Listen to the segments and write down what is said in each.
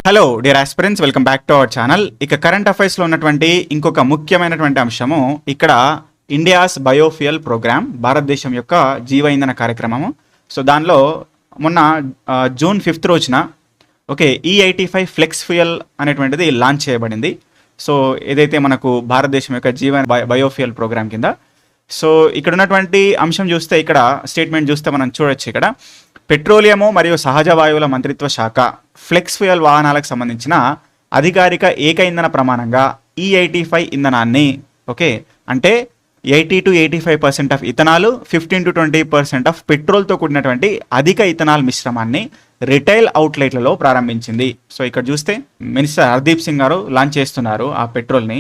Hello dear aspirants, welcome back to our channel. ఇక current అఫైర్స్లో ఉన్నటువంటి ఇంకొక ముఖ్యమైనటువంటి అంశము ఇక్కడ ఇండియాస్ బయోఫ్యూయల్ ప్రోగ్రామ్, భారతదేశం యొక్క జీవ ఇంధన కార్యక్రమము. సో దానిలో మొన్న జూన్ 5 రోజున E85 ఫ్లెక్స్ ఫ్యూయల్ అనేటువంటిది లాంచ్ చేయబడింది. సో ఏదైతే మనకు భారతదేశం యొక్క జీవ బయోఫ్యూయల్ ప్రోగ్రామ్ కింద. సో ఇక్కడ ఉన్నటువంటి అంశం చూస్తే, ఇక్కడ స్టేట్మెంట్ చూస్తే మనం చూడొచ్చు, ఇక్కడ పెట్రోలియము మరియు సహజ వాయువుల మంత్రిత్వ శాఖ ఫ్లెక్స్ ఫ్యూయల్ వాహనాలకు సంబంధించిన అధికారిక ఏక ఇంధన ప్రమాణంగా E85 ఇంధనాన్ని అంటే 80 to 85% of ethanol, 15 to 20% of పెట్రోల్తో కూడినటువంటి అధిక ఇథనాల్ మిశ్రమాన్ని రిటైల్ అవుట్లెట్లలో ప్రారంభించింది. సో ఇక్కడ చూస్తే మినిస్టర్ హర్దీప్ సింగ్ గారు లాంచ్ చేస్తున్నారు ఆ పెట్రోల్ని,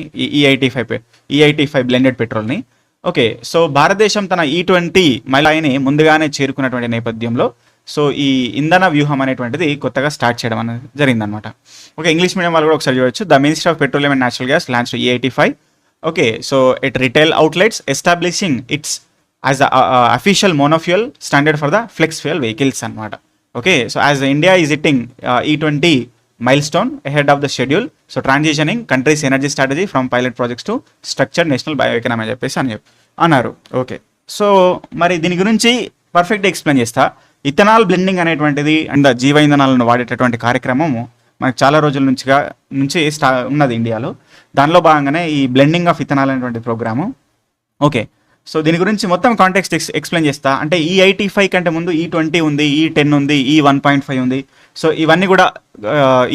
E85 బ్లెండెడ్ పెట్రోల్ని. సో భారతదేశం తన E20 మైలురాయిని ముందుగానే చేరుకున్నటువంటి నేపథ్యంలో సో ఈ ఇంధన వ్యూహం అనేటువంటిది కొత్తగా స్టార్ట్ చేయడం అనేది జరిగిందనమాట. ఇంగ్లీష్ మీడియం వాళ్ళు కూడా ఒకసారి చూడొచ్చు. The ministry of petroleum and natural gas launched E85. So it retail outlets establishing its as official monofuel standard for the flex fuel vehicles అనమాట. So as India is hitting E20 milestone ahead of the schedule, so transitioning country's energy strategy from pilot projects to structured national bioeconomy అని చెప్పేసి అన్నారు. So మరి దీని గురించి పర్ఫెక్ట్గా explain చేస్తా. Ethanol blending అనేటువంటిది అండ్ జీవ ఇంధనాలను వాడేటటువంటి కార్యక్రమము మనకు చాలా రోజుల నుంచి ఉన్నది ఇండియాలో. దానిలో భాగంగానే ఈ బ్లెండింగ్ ఆఫ్ ఇథనాల్ అనేటువంటి ప్రోగ్రాము. సో దీని గురించి మొత్తం కాంటెక్స్ట్ ఎక్స్ప్లెయిన్ చేస్తా. అంటే E85 కంటే ముందు E20 ఉంది, E10 ఉంది, E1.5 ఉంది. సో ఇవన్నీ కూడా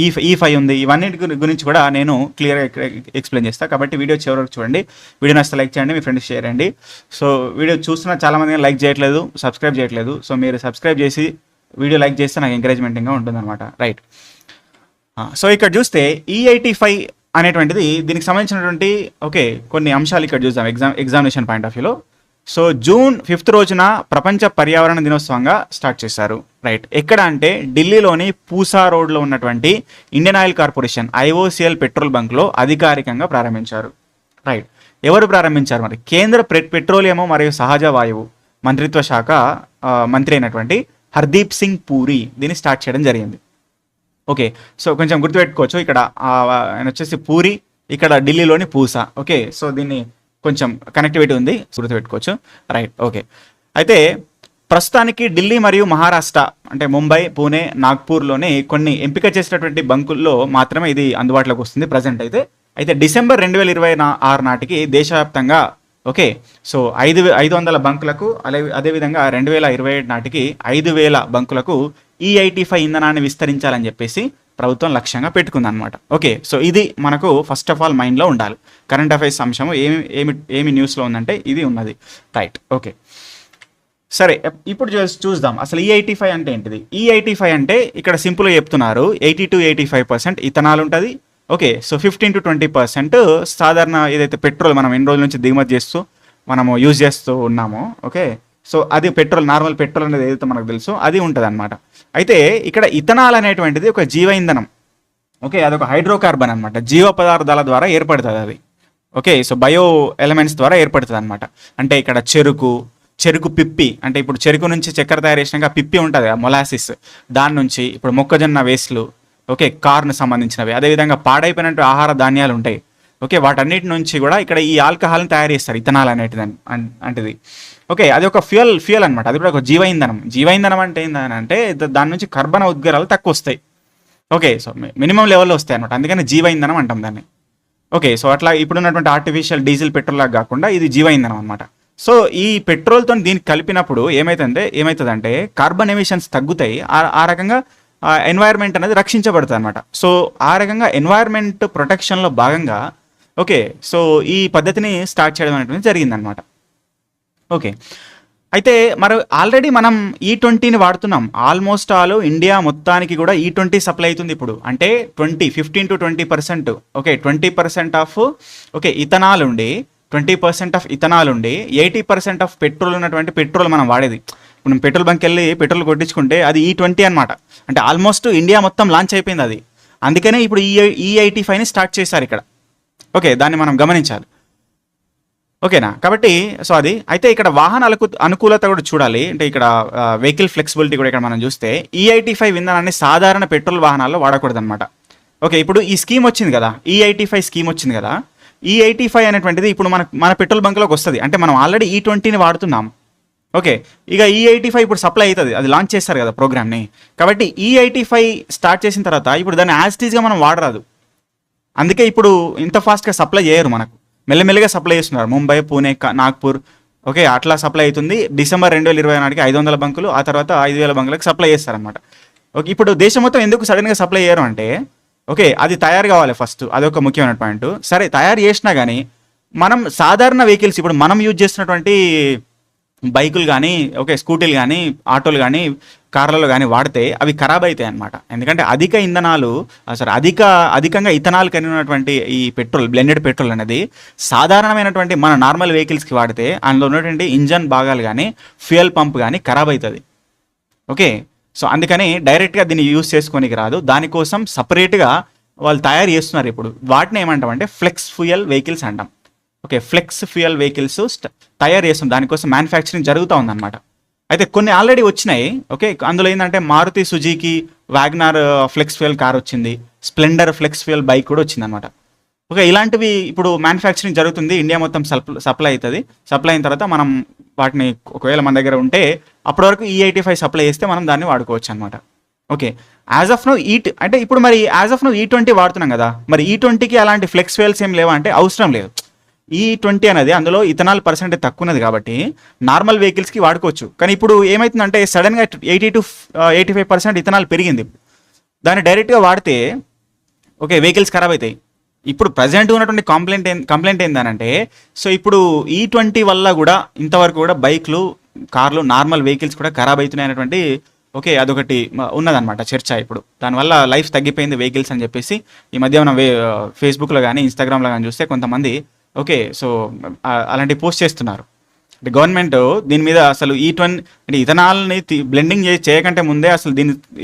E5 ఉంది. ఇవన్నీ గురించి కూడా నేను క్లియర్గా ఎక్స్ప్లెయిన్ చేస్తాను. కాబట్టి వీడియో చివరి వరకు చూడండి. వీడియో నచ్చితే లైక్ చేయండి, మీ ఫ్రెండ్స్ షేర్ చేయండి. సో వీడియో చూస్తున్న చాలామంది లైక్ చేయట్లేదు, సబ్స్క్రైబ్ చేయట్లేదు. సో మీరు సబ్స్క్రైబ్ చేసి వీడియో లైక్ చేస్తే నాకు ఎంకరేజ్మెంటింగ్గా ఉంటుందన్నమాట. రైట్. సో ఇక్కడ చూస్తే E85 అనేటువంటిది దీనికి సంబంధించినటువంటి కొన్ని అంశాలు ఇక్కడ చూద్దాం ఎగ్జామినేషన్ పాయింట్ ఆఫ్ వ్యూలో. సో జూన్ 5 రోజున ప్రపంచ పర్యావరణ దినోత్సవంగా స్టార్ట్ చేశారు. రైట్. ఎక్కడ అంటే ఢిల్లీలోని పూసా రోడ్లో ఉన్నటువంటి Indian Oil Corporation IOCL petrol బంక్లో అధికారికంగా ప్రారంభించారు. రైట్. ఎవరు ప్రారంభించారు? మరి కేంద్ర పెట్రోలియము మరియు సహజ వాయువు మంత్రిత్వ శాఖ మంత్రి అయినటువంటి హర్దీప్ సింగ్ పూరి దీన్ని స్టార్ట్ చేయడం జరిగింది. సో కొంచెం గుర్తుపెట్టుకోవచ్చు, ఇక్కడ ఆయన వచ్చేసి పూరి, ఇక్కడ ఢిల్లీలోని పూసా. సో దీన్ని కొంచెం కనెక్టివిటీ ఉంది, గుర్తుపెట్టుకోవచ్చు. రైట్. అయితే ప్రస్తుతానికి ఢిల్లీ మరియు మహారాష్ట్ర అంటే ముంబై, పూణే, నాగ్పూర్లోని కొన్ని ఎంపిక చేసినటువంటి బంకుల్లో మాత్రమే ఇది అందుబాటులోకి వస్తుంది ప్రజెంట్ అయితే డిసెంబర్ 2026 నాటికి దేశవ్యాప్తంగా సో 500 బంకులకు, అదేవిధంగా 2027 నాటికి 5000 బంకులకు E85 ఇంధనాన్ని విస్తరించాలని చెప్పేసి ప్రభుత్వం లక్ష్యంగా పెట్టుకుంది అనమాట. సో ఇది మనకు ఫస్ట్ ఆఫ్ ఆల్ మైండ్లో ఉండాలి. కరెంట్ అఫైర్స్ అంశము ఏమి న్యూస్లో ఉందంటే ఇది ఉన్నది. రైట్. సరే, ఇప్పుడు చూద్దాం అసలు E85 అంటే ఏంటిది. E85 అంటే ఇక్కడ సింపుల్గా చెప్తున్నారు, 80 to 85% ఇథనాల్ ఉంటుంది. సో 15 to 20% సాధారణ ఏదైతే పెట్రోల్ మనం ఎన్ని రోజుల నుంచి దిగుమతి చేస్తూ మనము యూజ్ చేస్తూ ఉన్నామో సో అది పెట్రోల్, నార్మల్ పెట్రోల్ అనేది ఏదైతే మనకు తెలుసో అది ఉంటుంది అనమాట. అయితే ఇక్కడ ఇథనాల్ అనేటువంటిది ఒక జీవ ఇంధనం. అదొక హైడ్రోకార్బన్ అనమాట. జీవ పదార్థాల ద్వారా ఏర్పడుతుంది అది. సో బయో ఎలిమెంట్స్ ద్వారా ఏర్పడుతుంది అనమాట. అంటే ఇక్కడ చెరుకు పిప్పి, అంటే ఇప్పుడు చెరుకు నుంచి చక్కెర తయారు చేసినాక పిప్పి ఉంటుంది, మొలాసిస్. దాని నుంచి ఇప్పుడు మొక్కజొన్న వేస్ట్లు, కార్న్ సంబంధించినవి, అదేవిధంగా పాడైపోయినట్టు ఆహార ధాన్యాలు ఉంటాయి. వాటన్నిటి నుంచి కూడా ఇక్కడ ఈ ఆల్కహాల్ని తయారు చేస్తారు, ఇథనాల్ అనేటిది అంటేది. అది ఒక ఫ్యూయల్ అనమాట. అది కూడా ఒక జీవ ఇంధనం. జీవ ఇంధనం అంటే ఏంటంటే దాని నుంచి కర్బన ఉద్గారాలు తక్కువ వస్తాయి. సో మినిమం లెవెల్లో వస్తాయి అనమాట. అందుకని జీవ ఇంధనం అంటాం దాన్ని. సో అట్లా ఇప్పుడున్నటువంటి ఆర్టిఫిషియల్ డీజిల్ పెట్రోల్ లాగా కాకుండా ఇది జీవ ఇంధనం అనమాట. సో ఈ పెట్రోల్తో దీనికి కలిపినప్పుడు ఏమవుతుందంటే కార్బన్ ఎమిషన్స్ తగ్గుతాయి. ఆ రకంగా ఎన్వైర్న్మెంట్ అనేది రక్షించబడుతుంది అనమాట. సో ఆ రకంగా ఎన్వైర్న్మెంట్ ప్రొటెక్షన్లో భాగంగా సో ఈ పద్ధతిని స్టార్ట్ చేయడం అనేటువంటి జరిగిందనమాట. అయితే మరి ఆల్రెడీ మనం E20ని వాడుతున్నాం. ఆల్మోస్ట్ ఆల్ ఇండియా మొత్తానికి కూడా E20 సప్లై అవుతుంది ఇప్పుడు. అంటే 15 to 20% 20% ఆఫ్ ఇథనాల్ ఉండి 20% ఆఫ్ ఇథనాల్ ఉండి 80% ఆఫ్ పెట్రోల్ ఉన్నటువంటి పెట్రోల్ మనం వాడేది. ఇప్పుడు మనం పెట్రోల్ బంక్ వెళ్ళి పెట్రోల్ కొట్టించుకుంటే అది E20 అనమాట. అంటే ఆల్మోస్ట్ ఇండియా మొత్తం లాంచ్ అయిపోయింది అది. అందుకనే ఇప్పుడు E85ని స్టార్ట్ చేశారు ఇక్కడ. దాన్ని మనం గమనించాలి. కాబట్టి సో అది అయితే ఇక్కడ వాహనాలకు అనుకూలత కూడా చూడాలి. అంటే ఇక్కడ వెహికల్ ఫ్లెక్సిబిలిటీ కూడా ఇక్కడ మనం చూస్తే E85 ఇంధనాన్ని సాధారణ పెట్రోల్ వాహనాల్లో వాడకూడదు అనమాట. ఓకే, ఇప్పుడు ఈ స్కీమ్ వచ్చింది కదా, E85 స్కీమ్ వచ్చింది కదా. E85 అనేటువంటిది ఇప్పుడు మన పెట్రోల్ బంక్లోకి వస్తుంది. అంటే మనం ఆల్రెడీ E20ని వాడుతున్నాం. ఓకే, ఇక E85 ఇప్పుడు సప్లై అవుతుంది, అది లాంచ్ చేస్తారు కదా ప్రోగ్రామ్ని. కాబట్టి E85 స్టార్ట్ చేసిన తర్వాత ఇప్పుడు దాన్ని యాజ్ టీజ్గా మనం వాడరాదు. అందుకే ఇప్పుడు ఇంత ఫాస్ట్గా సప్లై చేయరు, మనకు మెల్లమెల్లగా సప్లై చేస్తున్నారు. ముంబై, పూణే, నాగ్పూర్, ఓకే, అట్లా సప్లై అవుతుంది. డిసెంబర్ 2020 నాటికి 500 బంకులు, ఆ తర్వాత 5000 బంకులకు సప్లై చేస్తారనమాట. ఓకే, ఇప్పుడు దేశం మొత్తం ఎందుకు సడన్గా సప్లై చేయరు అంటే, ఓకే, అది తయారు కావాలి ఫస్ట్, అదొక ముఖ్యమైన పాయింట్. సరే, తయారు చేసినా కానీ మనం సాధారణ వెహికల్స్, ఇప్పుడు మనం యూజ్ చేస్తున్నటువంటి బైకులు కానీ, ఓకే, స్కూటీలు కానీ, ఆటోలు కానీ, కార్లలో కానీ వాడితే అవి ఖరాబ్ అవుతాయి అనమాట. ఎందుకంటే అధిక ఇంధనాలు, అసలు అధికంగా ఇథనాల్ కలిగి ఉన్నటువంటి ఈ పెట్రోల్, బ్లెండెడ్ పెట్రోల్ అనేది సాధారణమైనటువంటి మన నార్మల్ వెహికల్స్కి వాడితే అందులో ఉన్నటువంటి ఇంజన్ భాగాలు కానీ, ఫ్యూయల్ పంప్ కానీ ఖరాబ్ అవుతుంది. ఓకే, సో అందుకని డైరెక్ట్గా దీన్ని యూజ్ చేసుకోనికి రాదు. దానికోసం సపరేట్గా వాళ్ళు తయారు చేస్తున్నారు. ఇప్పుడు వాటిని ఏమంటామంటే ఫ్లెక్స్ ఫ్యూయల్ వెహికల్స్ అంటాం. ఓకే, ఫ్లెక్స్ ఫ్యూయల్ వెహికల్స్ తయారు చేస్తాం, దానికోసం మ్యానుఫ్యాక్చరింగ్ జరుగుతూ ఉందన్నమాట. అయితే కొన్ని ఆల్రెడీ వచ్చినాయి. ఓకే, అందులో ఏంటంటే Maruti Suzuki WagonR flex fuel car వచ్చింది, స్ప్లెండర్ ఫ్లెక్స్ ఫ్యూయల్ బైక్ కూడా వచ్చిందనమాట. ఓకే, ఇలాంటివి ఇప్పుడు మ్యానుఫ్యాక్చరింగ్ జరుగుతుంది, ఇండియా మొత్తం సప్లై అవుతుంది. సప్లై అయిన తర్వాత మనం వాటిని ఒకవేళ మన దగ్గర ఉంటే అప్పటి వరకు E85 సప్లై చేస్తే మనం దాన్ని వాడుకోవచ్చు అనమాట. ఓకే, యాజ్ ఆఫ్ నో అంటే ఇప్పుడు మరి యాజ్ ఆఫ్ నో E20 వాడుతున్నాం కదా, మరి E20కి అలాంటి ఫ్లెక్స్ ఫ్యూయల్స్ ఏం లేవా అంటే అవసరం లేదు. E20 అనేది అందులో ఇథనాల్ పర్సెంటేజ్ తక్కువ ఉన్నది కాబట్టి నార్మల్ వెహికల్స్కి వాడుకోవచ్చు. కానీ ఇప్పుడు ఏమవుతుందంటే సడన్గా 80 to 85% ఇథనాల్ పెరిగింది. దాన్ని డైరెక్ట్గా వాడితే ఓకే వెహికల్స్ ఖరాబ్ అవుతాయి. ఇప్పుడు ప్రజెంట్ ఉన్నటువంటి కంప్లైంట్ ఏంటంటే, సో ఇప్పుడు E20 వల్ల కూడా ఇంతవరకు కూడా బైక్లు, కార్లు, నార్మల్ వెహికల్స్ కూడా ఖరాబ్ అవుతున్నాయి అనేటువంటి ఓకే అదొకటి ఉన్నదన్నమాట చర్చ. ఇప్పుడు దానివల్ల లైఫ్ తగ్గిపోయింది వెహికల్స్ అని చెప్పేసి ఈ మధ్య మనం ఫేస్బుక్లో కానీ ఇన్స్టాగ్రామ్లో కానీ చూస్తే కొంతమంది ఓకే సో అలాంటి పోస్ట్ చేస్తున్నారు. అంటే గవర్నమెంట్ దీని మీద అసలు E20 అంటే ఇథనాల్ని బ్లెండింగ్ చేయకంటే ముందే అసలు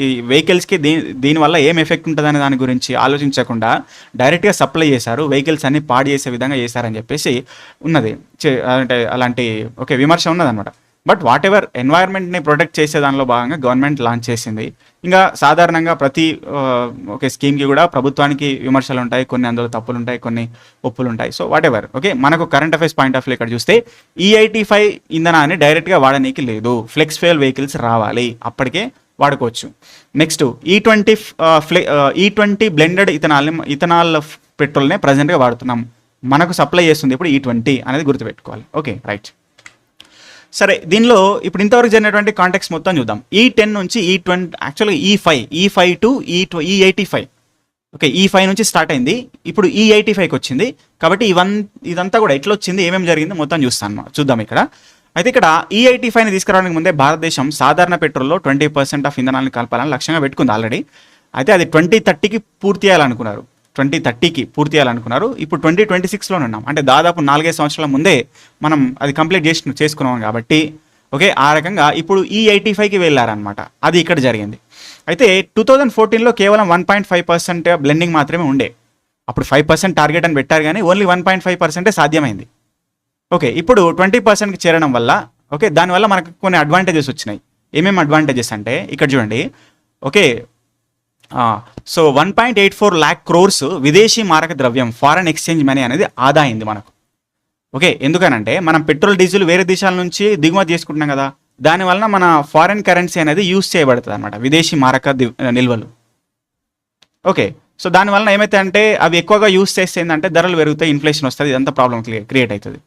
ఈ వెహికల్స్కి దీనివల్ల ఏం ఎఫెక్ట్ ఉంటుందనే దాని గురించి ఆలోచించకుండా డైరెక్ట్గా సప్లై చేశారు, వెహికల్స్ అన్ని పాడు చేసే విధంగా చేశారని చెప్పేసి ఉన్నది. అంటే అలాంటి ఓకే విమర్శ ఉన్నదన్నమాట. బట్ వాట్ ఎవర్ ఎన్వైర్న్మెంట్ని ప్రొటెక్ట్ చేసే దానిలో భాగంగా గవర్నమెంట్ లాంచ్ చేసింది. ఇంకా సాధారణంగా ప్రతి ఓకే స్కీమ్కి కూడా ప్రభుత్వానికి విమర్శలు ఉంటాయి, కొన్ని అందులో తప్పులు ఉంటాయి, కొన్ని ఒప్పులు ఉంటాయి. సో వాట్ ఎవర్ ఓకే, మనకు current affairs point of view ఇక్కడ చూస్తే E85 ఇంధనాన్ని డైరెక్ట్గా వాడనీకి లేదు, ఫ్లెక్స్ ఫ్యూయల్ వెహికల్స్ రావాలి, అప్పటికే వాడుకోవచ్చు. నెక్స్ట్ E20 బ్లెండెడ్ ఇథనాల్ పెట్రోల్నే ప్రజెంట్గా వాడుతున్నాం, మనకు సప్లై చేస్తుంది ఇప్పుడు E20 అనేది గుర్తుపెట్టుకోవాలి. Okay right. సరే, దీనిలో ఇప్పుడు ఇంతవరకు జరిగినటువంటి కాంటెక్స్ మొత్తం చూద్దాం. E10 నుంచి E20 యాక్చువల్గా E5 to E85 okay, E5 నుంచి స్టార్ట్ అయింది, ఇప్పుడు E85కి వచ్చింది. కాబట్టి ఇదంతా కూడా ఎట్లా వచ్చింది, ఏమేమి జరిగింది మొత్తం చూద్దాం ఇక్కడ. అయితే ఇక్కడ E85ని తీసుకురావడానికి ముందే భారతదేశం సాధారణ పెట్రోల్లో 20% ఆఫ్ ఇంధనాన్ని కలపాలని లక్ష్యంగా పెట్టుకుంది ఆల్రెడీ. అయితే అది 2030కి పూర్తి చేయాలనుకున్నారు. ఇప్పుడు 2026లోనే ఉన్నాం, అంటే దాదాపు 4-5 సంవత్సరాల ముందే మనం అది కంప్లీట్ చేసుకున్నాం కాబట్టి ఓకే ఆ రకంగా ఇప్పుడు E85కి వెళ్ళారనమాట. అది ఇక్కడ జరిగింది. అయితే 2014లో కేవలం 1.5% బ్లెండింగ్ మాత్రమే ఉండే. అప్పుడు 5% టార్గెట్ అని పెట్టారు, కానీ ఓన్లీ 1.5% సాధ్యమైంది. ఓకే, ఇప్పుడు 20%కి చేరడం వల్ల ఓకే దానివల్ల మనకు కొన్ని అడ్వాంటేజెస్ వచ్చినాయి. ఏమేమి అడ్వాంటేజెస్ అంటే ఇక్కడ చూడండి. ఓకే, సో 1.84 lakh crores విదేశీ మారక ద్రవ్యం, ఫారెన్ ఎక్స్చేంజ్ మనీ అనేది ఆదా అయింది మనకు. ఓకే, ఎందుకనంటే మనం పెట్రోల్ డీజిల్ వేరే దేశాల నుంచి దిగుమతి చేసుకుంటున్నాం కదా, దానివల్ల మన ఫారెన్ కరెన్సీ అనేది యూజ్ చేయబడుతుంది అనమాట, విదేశీ మారక నిల్వలు. ఓకే, సో దానివల్ల ఏమైతే అంటే అవి ఎక్కువగా యూజ్ చేస్తే ఏంటంటే ధరలు పెరుగుతాయి, ఇన్ఫ్లేషన్ వస్తుంది, ఇదంతా ప్రాబ్లం క్రియేట్ అవుతుంది.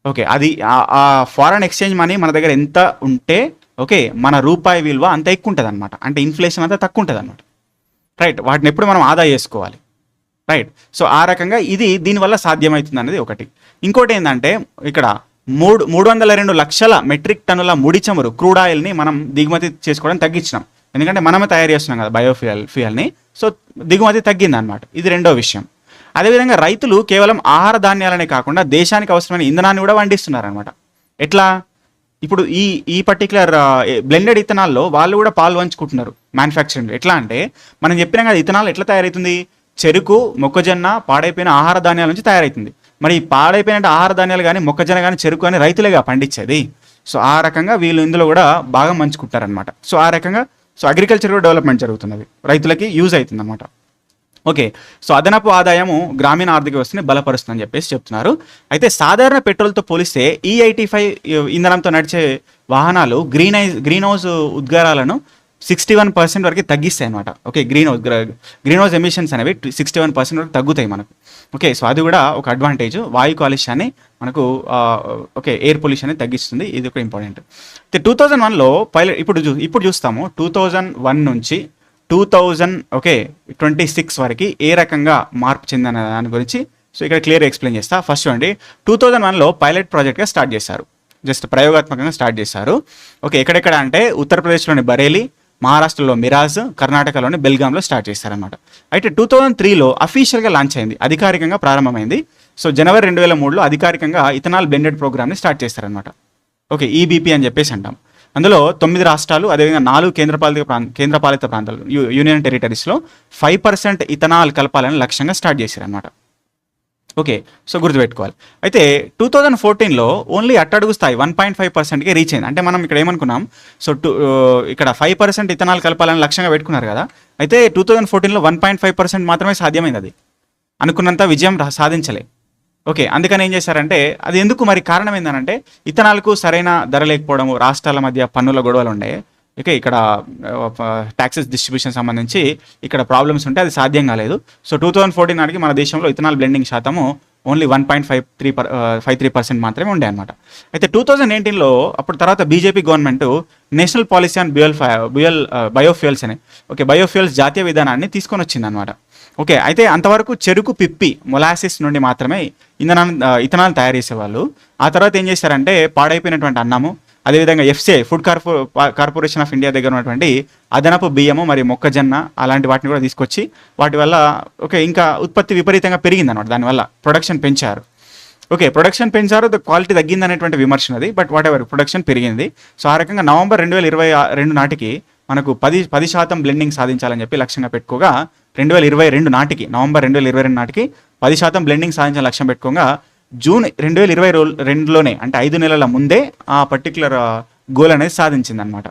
ఓకే, అది ఆ ఫారెన్ ఎక్స్చేంజ్ మనీ మన దగ్గర ఎంత ఉంటే ఓకే మన రూపాయి విలువ అంత ఎక్కువ ఉంటుంది అనమాట, అంటే ఇన్ఫ్లేషన్ అంతా తక్కువ ఉంటుంది అనమాట. రైట్, వాటిని ఎప్పుడు మనం ఆదా చేసుకోవాలి. రైట్, సో ఆ రకంగా ఇది దీనివల్ల సాధ్యమవుతుంది అనేది ఒకటి. ఇంకోటి ఏంటంటే ఇక్కడ 302 లక్షల మెట్రిక్ టన్నుల ముడి చమురు క్రూడ్ ఆయిల్ని మనం దిగుమతి చేసుకోవడం తగ్గించినాం, ఎందుకంటే మనమే తయారు చేస్తున్నాం కదా ఫ్యూయల్ని. సో దిగుమతి తగ్గింది అనమాట, ఇది రెండో విషయం. అదేవిధంగా రైతులు కేవలం ఆహార ధాన్యాలనే కాకుండా దేశానికి అవసరమైన ఇంధనాన్ని కూడా పండిస్తున్నారు అనమాట. ఎట్లా, ఇప్పుడు ఈ పర్టికులర్ బ్లెండెడ్ ఇథనాల్లో వాళ్ళు కూడా పాలు పంచుకుంటున్నారు మ్యానుఫ్యాక్చరింగ్. ఎట్లా అంటే మనం చెప్పినాం కదా, ఇథనాల్ ఎట్లా తయారవుతుంది, చెరుకు, మొక్కజొన్న, పాడైపోయిన ఆహార ధాన్యాల నుంచి తయారవుతుంది. మరి పాడైపోయిన ఆహార ధాన్యాలు కానీ, మొక్కజొన్న కానీ, చెరుకు కానీ రైతులేగా పండించేది. సో ఆ రకంగా వీళ్ళు ఇందులో కూడా బాగా పంచుకుంటారనమాట. సో ఆ రకంగా అగ్రికల్చర్ కూడా డెవలప్మెంట్ జరుగుతున్నది, రైతులకి యూజ్ అవుతుంది అనమాట. ఓకే. సో అదనపు ఆదాయము గ్రామీణ ఆర్థిక వ్యవస్థని బలపరుస్తుందని చెప్పేసి చెప్తున్నారు. అయితే సాధారణ పెట్రోల్‌తో పోలిస్తే E85 ఇంధనంతో నడిచే వాహనాలు గ్రీన్ హౌస్ ఉద్గారాలను 61% వరకు తగ్గిస్తాయన్నమాట. ఓకే. గ్రీన్ హౌస్ ఎమిషన్స్ అనేవి 61% వరకు తగ్గుతాయి మనకు. ఓకే. సో అది కూడా ఒక అడ్వాంటేజ్. వాయు కాలుష్యాన్ని మనకు ఓకే, ఎయిర్ పొల్యూషన్‌ని తగ్గిస్తుంది. ఇది ఒక ఇంపార్టెంట్. అయితే 2001లో ఇప్పుడు చూస్తాము 2001 నుంచి 2026 వరకు ఏ రకంగా మార్పు చెందిన దాని గురించి సో ఇక్కడ క్లియర్గా ఎక్స్ప్లెయిన్ చేస్తా. ఫస్ట్ చూడండి, 2001లో పైలట్ ప్రాజెక్ట్గా స్టార్ట్ చేశారు. జస్ట్ ప్రయోగాత్మకంగా స్టార్ట్ చేశారు. ఓకే. ఎక్కడెక్కడ అంటే ఉత్తరప్రదేశ్లోని బరేలీ, మహారాష్ట్రలో మిరాజ్, కర్ణాటకలోని బెల్గాంలో స్టార్ట్ చేశారనమాట. అయితే 2003లో అఫీషియల్గా లాంచ్ అయింది, అధికారికంగా ప్రారంభమైంది. సో జనవరి 2003లో అధికారికంగా ఇథనాల్ బ్లెండెడ్ ప్రోగ్రామ్ని స్టార్ట్ చేశారనమాట. ఓకే. ఈబీపీ అని చెప్పేసి అంటాం. అందులో 9 రాష్ట్రాలు, అదేవిధంగా 4 కేంద్రపాలిత ప్రాంతాలు యూనియన్ టెరిటరీస్లో 5% ఇథనాల్ కలపాలని లక్ష్యంగా స్టార్ట్ చేశారనమాట. ఓకే. సో గుర్తుపెట్టుకోవాలి. అయితే 2014లో ఓన్లీ అట్టడుగు స్థాయి 1.5%కే రీచ్ అయింది. అంటే మనం ఇక్కడ ఏమనుకున్నాం, సో ఇక్కడ 5% ఇథనాల్ కలపాలని లక్ష్యంగా పెట్టుకున్నారు కదా. అయితే 2014లో 1.5% మాత్రమే సాధ్యమైంది. అది అనుకున్నంత విజయం సాధించలే. ఓకే. అందుకని ఏం చేశారంటే, అది ఎందుకు మరి కారణం ఏంటంటే ఇథనాల్కు సరైన ధర లేకపోవడము, రాష్ట్రాల మధ్య పన్నుల గొడవలు ఉండే. ఓకే. ఇక్కడ ట్యాక్సెస్ డిస్ట్రిబ్యూషన్ సంబంధించి ఇక్కడ ప్రాబ్లమ్స్ ఉంటే అది సాధ్యం కాలేదు. సో 2014 నాటికి మన దేశంలో ఇథనాల్ బ్లెండింగ్ శాతము ఓన్లీ 1.53% మాత్రమే ఉండే అనమాట. అయితే 2019లో అప్పుడు తర్వాత BJP government national policy on biofuels అని బయోఫ్యూయల్స్ జాతీయ విధానాన్ని తీసుకొని వచ్చింది అనమాట. ఓకే. అయితే అంతవరకు చెరుకు పిప్పి మొలాసిస్ నుండి మాత్రమే ఇథనాల్ తయారు చేసేవాళ్ళు. ఆ తర్వాత ఏం చేశారంటే పాడైపోయినటువంటి అన్నము, అదేవిధంగా FCI food corporation of India దగ్గర ఉన్నటువంటి అదనపు బియ్యము మరియు మొక్కజొన్న అలాంటి వాటిని కూడా తీసుకొచ్చి వాటి వల్ల ఓకే ఇంకా ఉత్పత్తి విపరీతంగా పెరిగింది అనమాట. దానివల్ల ప్రొడక్షన్ పెంచారు. ఓకే. ప్రొడక్షన్ పెంచారు, క్వాలిటీ తగ్గింది అనేటువంటి విమర్శన అది. బట్ వాట్ ఎవర్, ప్రొడక్షన్ పెరిగింది. సో ఆ రకంగా నవంబర్ 2022 నాటికి మనకు 10% బ్లెండింగ్ సాధించాలని చెప్పి లక్ష్యంగా పెట్టుకోగా 2022 నాటికి నవంబర్ 2022 నాటికి 10% బ్లెండింగ్ సాధించాలని లక్ష్యం పెట్టుకోగా జూన్ 2022లోనే అంటే 5 నెలల ముందే ఆ పర్టికులర్ గోల్ అనేది సాధించింది అనమాట.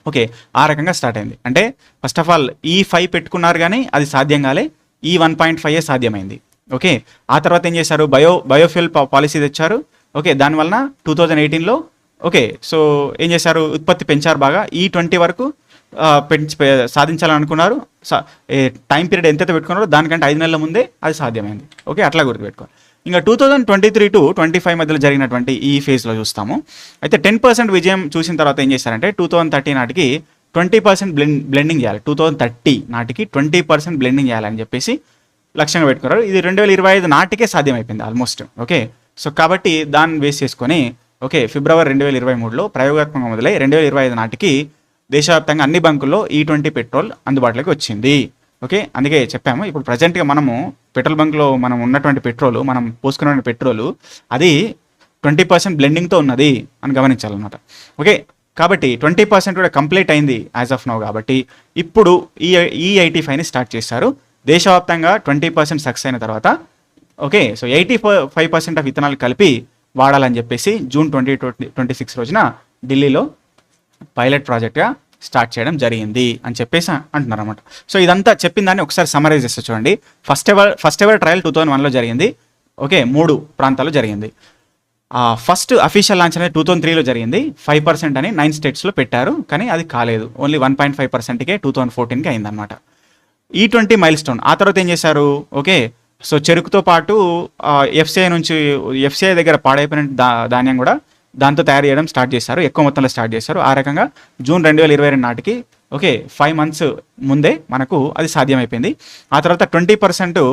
ఓకే. ఆ రకంగా స్టార్ట్ అయింది. అంటే ఫస్ట్ ఆఫ్ ఆల్ E5 పెట్టుకున్నారు కానీ అది సాధ్యం కాలే, E1.5 సాధ్యమైంది. ఓకే. ఆ తర్వాత ఏం చేశారు, బయోఫ్యూయల్ పాలసీ తెచ్చారు. ఓకే. దానివలన 2018లో ఓకే. సో ఏం చేశారు, ఉత్పత్తి పెంచారు బాగా. E20 వరకు సాధించాలని అనుకున్నారు. టైం పీరియడ్ ఎంతైతే పెట్టుకున్నారో దానికంటే 5 నెలల ముందే అది సాధ్యమైంది. ఓకే. అట్లా గుర్తుపెట్టుకోవాలి. ఇంకా 2023 to 25 మధ్యలో జరిగినటువంటి ఈ ఫేజ్లో చూస్తాము. అయితే 10% విజయం చూసిన తర్వాత ఏం చేశారంటే 2030 నాటికి 20% బ్లెండింగ్ చేయాలి. 2030 నాటికి 20% బ్లెండింగ్ చేయాలని చెప్పేసి లక్ష్యంగా పెట్టుకున్నారు. ఇది 2025 నాటికే సాధ్యమైపోయింది ఆల్మోస్ట్. ఓకే. సో కాబట్టి దాన్ని బేస్ చేసుకొని ఓకే ఫిబ్రవరి 2023లో ప్రయోగాత్మకంగా మొదలై 2025 నాటికి దేశవ్యాప్తంగా అన్ని బంకుల్లో E20 పెట్రోల్ అందుబాటులోకి వచ్చింది. ఓకే. అందుకే చెప్పాము, ఇప్పుడు ప్రజెంట్గా మనము పెట్రోల్ బంక్లో మనం ఉన్నటువంటి పెట్రోలు, మనం పోసుకున్న పెట్రోలు అది 20% బ్లెండింగ్తో ఉన్నది అని గమనించాలన్నమాట. ఓకే. కాబట్టి 20% కూడా కంప్లీట్ అయింది యాజ్ ఆఫ్ నౌ. కాబట్టి ఇప్పుడు E85ని స్టార్ట్ చేశారు. దేశవ్యాప్తంగా 20% సక్సెస్ అయిన తర్వాత ఓకే. సో 85% ఆఫ్ ఇథనాల్ కలిపి వాడాలని చెప్పేసి జూన్ 2026 రోజున ఢిల్లీలో పైలట్ ప్రాజెక్ట్గా స్టార్ట్ చేయడం జరిగింది అని చెప్పేసి అంటున్నారు అనమాట. సో ఇదంతా చెప్పిన దాన్ని ఒకసారి సమరైజ్ చేస్తే చూడండి. ఫస్ట్ ఎవర్ ట్రయల్ 2001లో జరిగింది. ఓకే. 3 ప్రాంతాల్లో జరిగింది. ఫస్ట్ అఫీషియల్ లాంచ్ అనేది 2003లో జరిగింది. 5% అని 9 స్టేట్స్లో పెట్టారు, కానీ అది కాలేదు. ఓన్లీ 1.5%కే 2014కి అయిందనమాట. E20 mile stone. ఆ తర్వాత ఏం చేశారు, ఓకే. సో చెరుకుతో పాటు FCI దగ్గర పాడైపోయిన ధాన్యం కూడా దాంతో తయారు చేయడం స్టార్ట్ చేశారు, ఎక్కువ మొత్తంలో స్టార్ట్ చేశారు. ఆ రకంగా జూన్ 2022 నాటికి ఓకే 5 మంత్స్ ముందే మనకు అది సాధ్యమైపోయింది. ఆ తర్వాత 20%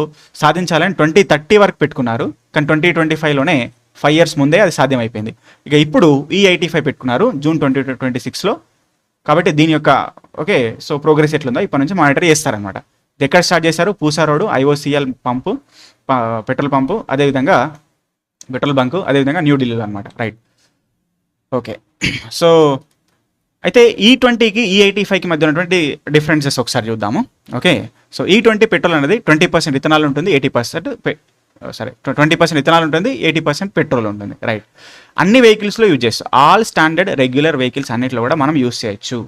సాధించాలని 2030 వరకు పెట్టుకున్నారు, కానీ 2025లోనే 5 years ముందే అది సాధ్యమైపోయింది. ఇక ఇప్పుడు E85 పెట్టుకున్నారు జూన్ 2026లో. కాబట్టి దీని యొక్క ఓకే సో ప్రోగ్రెస్ ఎట్లుందో ఇప్పటి నుంచి మానిటర్ చేస్తారనమాట. ఎక్కడ స్టార్ట్ చేశారు, పూసా రోడ్, IOCL పంపు, పెట్రోల్ పంపు, అదేవిధంగా పెట్రోల్ బంకు, అదేవిధంగా న్యూఢిల్లీలో అనమాట. రైట్. ఓకే. సో అయితే E20కి E85కి మధ్య ఉన్నటువంటి డిఫరెన్సెస్ ఒకసారి చూద్దాము. ఓకే. సో E20 పెట్రోల్ అనేది 20% ఇథనాల్ ఉంటుంది, 20% ఇథనాల్ ఉంటుంది, 80% పెట్రోల్ ఉంటుంది. రైట్. అన్ని వెహికల్స్లో యూజ్ చేస్తాం. ఆల్ స్టాండర్డ్ రెగ్యులర్ వెహికల్స్ అన్నింటిలో కూడా మనం యూజ్ చేయొచ్చు.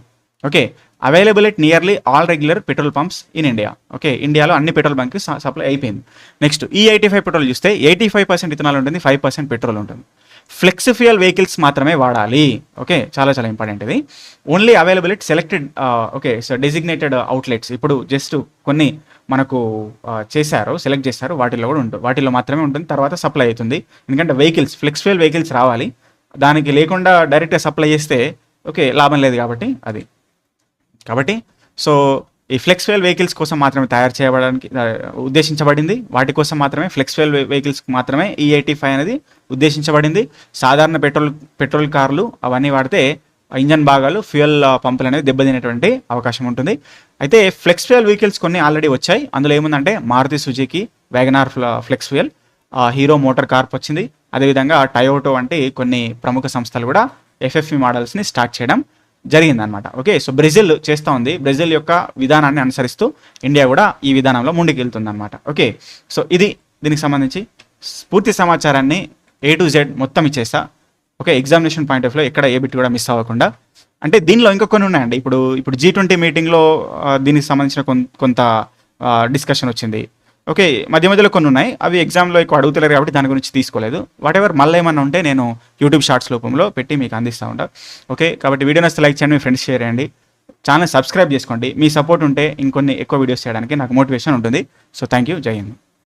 Okay. Available at nearly all regular petrol pumps in India. Okay, ఇండియాలో అన్ని పెట్రోల్ బంక్కి సప్లై అయిపోయింది. నెక్స్ట్ E85 పెట్రోల్ చూస్తే 85% ఇథనాల్ ఉంటుంది, 5% పెట్రోల్ ఉంటుంది. ఫ్లెక్స్ ఫ్యూయల్ వెహికల్స్ మాత్రమే వాడాలి. ఓకే, చాలా చాలా ఇంపార్టెంట్ ఇది. Only available it selected okay so designated outlets. ఇప్పుడు జస్ట్ కొన్ని మనకు సెలెక్ట్ చేశారు, వాటిల్లో కూడా ఉంటుంది, వాటిల్లో మాత్రమే ఉంటుంది, తర్వాత సప్లై అవుతుంది. ఎందుకంటే వెహికల్స్ ఫ్లెక్స్ ఫ్యూయల్ వెహికల్స్ రావాలి, దానికి లేకుండా డైరెక్ట్గా సప్లై చేస్తే ఓకే లాభం లేదు కాబట్టి సో ఈ ఫ్లెక్స్ ఫ్యూయల్ వెహికల్స్ కోసం మాత్రమే తయారు చేయడానికి ఉద్దేశించబడింది. వాటి కోసం మాత్రమే ఫ్లెక్స్ ఫ్యూయల్ వెహికల్స్కి మాత్రమే E85 అనేది ఉద్దేశించబడింది. సాధారణ పెట్రోల్ కార్లు అవన్నీ వాడితే ఇంజన్ భాగాలు ఫ్యూయల్ పంపులు అనేది దెబ్బతినేటువంటి అవకాశం ఉంటుంది. అయితే ఫ్లెక్స్ ఫ్యూయల్ వెహికల్స్ కొన్ని ఆల్రెడీ వచ్చాయి. అందులో ఏముందంటే Maruti Suzuki WagonR flex fuel, Hero MotoCorp వచ్చింది. అదేవిధంగా టయోటో వంటి కొన్ని ప్రముఖ సంస్థలు కూడా FFV మోడల్స్ని స్టార్ట్ చేయడం జరిగిందనమాట. ఓకే, సో బ్రెజిల్ చేస్తూ ఉంది. బ్రెజిల్ యొక్క విధానాన్ని అనుసరిస్తూ ఇండియా కూడా ఈ విధానంలో ముందుకెళ్తుంది అనమాట. ఓకే, సో దీనికి సంబంధించి పూర్తి సమాచారాన్ని A to Z మొత్తం ఇచ్చేస్తా. ఓకే, ఎగ్జామినేషన్ పాయింట్ ఆఫ్ లో ఎక్కడ ఏ బిట్ కూడా మిస్ అవ్వకుండా. అంటే దీనిలో ఇంకా కొన్ని ఉన్నాయండి. ఇప్పుడు G20 మీటింగ్లో దీనికి సంబంధించిన కొంత డిస్కషన్ వచ్చింది. ఓకే, మధ్యలో కొన్ని ఉన్నాయి, అవి ఎగ్జామ్లో ఎక్కువ అడుగుతలేరు కాబట్టి దాని గురించి తీసుకోలేదు. వాట్ ఎవర్ మళ్ళీ ఏమన్నా ఉంటే నేను యూట్యూబ్ షార్ట్స్ రూపంలో పెట్టి మీకు అందిస్తూ ఉంటాను. ఓకే, కాబట్టి వీడియో నచ్చితే లైక్ చేయండి, మీ ఫ్రెండ్స్ షేర్ చేయండి, ఛానల్ సబ్స్క్రైబ్ చేసుకోండి. మీ సపోర్ట్ ఉంటే ఇంకొన్ని ఎక్కువ వీడియోస్ చేయడానికి నాకు మోటివేషన్ ఉంటుంది. సో థ్యాంక్ యూ, జై హింద్.